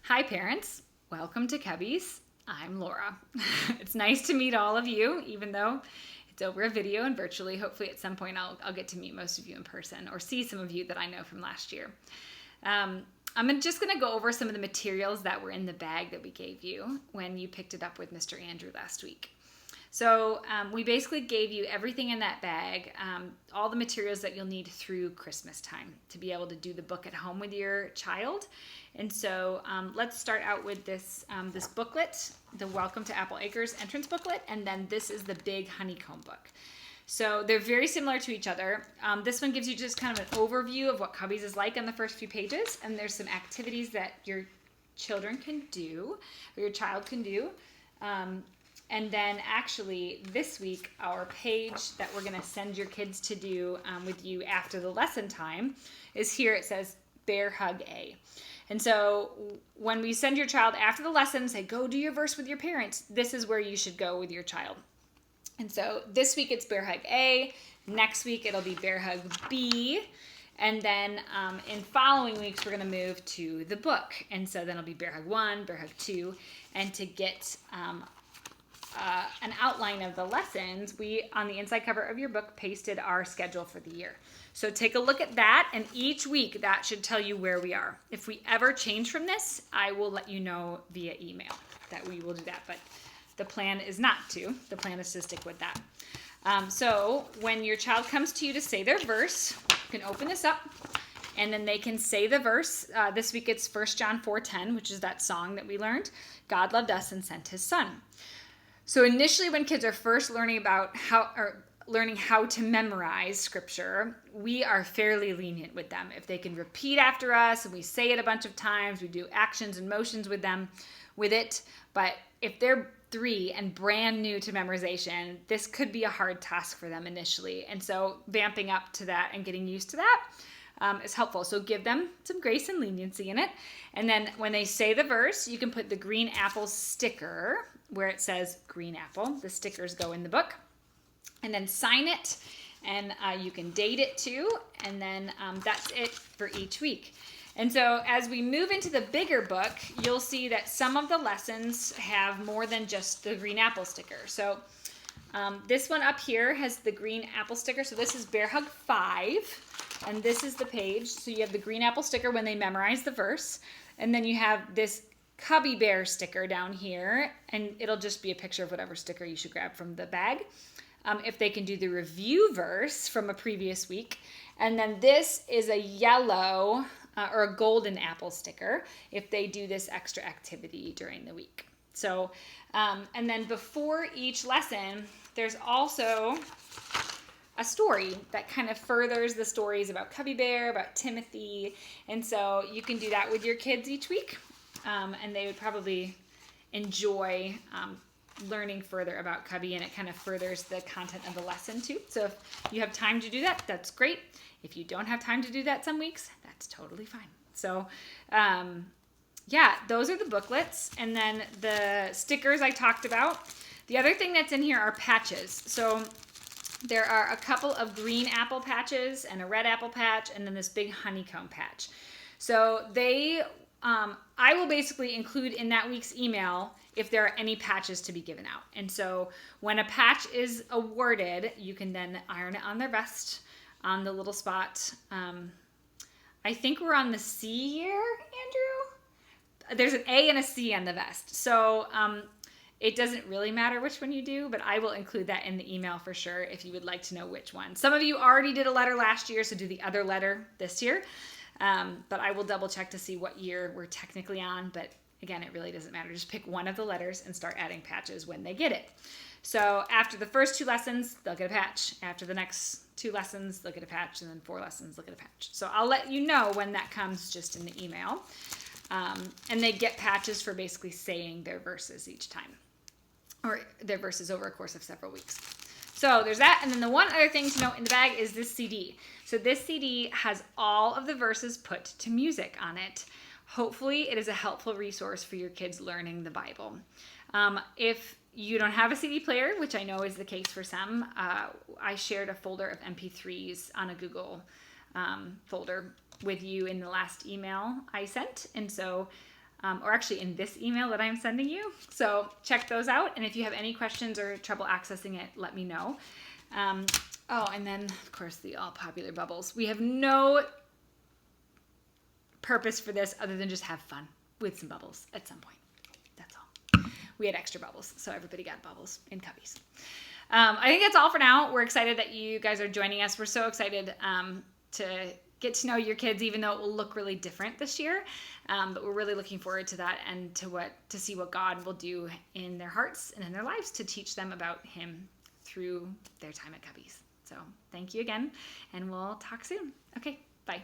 Hi parents, welcome to Cubbies. I'm Laura. It's nice to meet all of you, even though it's over a video and virtually. Hopefully at some point I'll get to meet most of you in person or see some of you that I know from last year. I'm just going to go over some of the materials that were in the bag that we gave you when you picked it up with Mr. Andrew last week. So we basically gave you everything in that bag, all the materials that you'll need through Christmas time to be able to do the book at home with your child. And so let's start out with this booklet, the Welcome to Apple Acres entrance booklet, and then this is the big honeycomb book. So they're very similar to each other. This one gives you just kind of an overview of what Cubbies is like on the first few pages, and there's some activities that your children can do, or your child can do. And then actually this week, our page that we're going to send your kids to do with you after the lesson time is here. It says Bear Hug A. And so when we send your child after the lesson, say, go do your verse with your parents, this is where you should go with your child. And so this week it's Bear Hug A. Next week it'll be Bear Hug B. And then in following weeks, we're going to move to the book. And so then it'll be Bear Hug 1, Bear Hug 2. And to get an outline of the lessons, we, on the inside cover of your book, pasted our schedule for the year. So take a look at that, and each week that should tell you where we are. If we ever change from this, I will let you know via email that we will do that, but the plan is not to. The plan is to stick with that. So when your child comes to you to say their verse, you can open this up, and then they can say the verse. This week it's 1 John 4:10, which is that song that we learned. God loved us and sent his son. So initially when kids are first learning how to memorize scripture, we are fairly lenient with them. If they can repeat after us and we say it a bunch of times, we do actions and motions with them with it. But if they're 3 and brand new to memorization, this could be a hard task for them initially. And so vamping up to that and getting used to that is helpful. So give them some grace and leniency in it. And then when they say the verse, you can put the green apple sticker where it says green apple. The stickers go in the book. And then sign it, and you can date it too. And then that's it for each week. And so as we move into the bigger book, you'll see that some of the lessons have more than just the green apple sticker. So this one up here has the green apple sticker. So this is Bear Hug 5, and this is the page. So you have the green apple sticker when they memorize the verse, and then you have this Cubby Bear sticker down here, and it'll just be a picture of whatever sticker you should grab from the bag. If they can do the review verse from a previous week. And then this is a yellow or a golden apple sticker if they do this extra activity during the week. So, and then before each lesson, there's also a story that kind of furthers the stories about Cubby Bear, about Timothy. And so you can do that with your kids each week. And they would probably enjoy learning further about Cubby, and it kind of furthers the content of the lesson too. So if you have time to do that, that's great. If you don't have time to do that some weeks, that's totally fine. So yeah, those are the booklets. And then the stickers I talked about. The other thing that's in here are patches. So there are a couple of green apple patches and a red apple patch, and then this big honeycomb patch. So they I will basically include in that week's email if there are any patches to be given out. And so when a patch is awarded, you can then iron it on their vest on the little spot. I think we're on the C here, Andrew. There's an A and a C on the vest. So it doesn't really matter which one you do, but I will include that in the email for sure if you would like to know which one. Some of you already did a letter last year, so do the other letter this year. But I will double check to see what year we're technically on. But again, it really doesn't matter. Just pick one of the letters and start adding patches when they get it. So after the first 2 lessons, they'll get a patch. After the next 2 lessons, they'll get a patch. And then 4 lessons, they'll get a patch. So I'll let you know when that comes just in the email. And they get patches for basically saying their verses each time, or their verses over a course of several weeks. So there's that. And then the one other thing to note in the bag is this CD. So this CD has all of the verses put to music on it. Hopefully it is a helpful resource for your kids learning the Bible. If you don't have a CD player, which I know is the case for some, I shared a folder of MP3s on a Google folder with you in the last email I sent. And so or actually in this email that I'm sending you. So check those out. And if you have any questions or trouble accessing it, let me know. And then, of course, the all-popular bubbles. We have no purpose for this other than just have fun with some bubbles at some point. That's all. We had extra bubbles, so everybody got bubbles in Cubbies. I think that's all for now. We're excited that you guys are joining us. We're so excited to get to know your kids, even though it will look really different this year. But we're really looking forward to that and to see what God will do in their hearts and in their lives to teach them about Him through their time at Cubbies. So thank you again, and we'll talk soon. Okay, bye.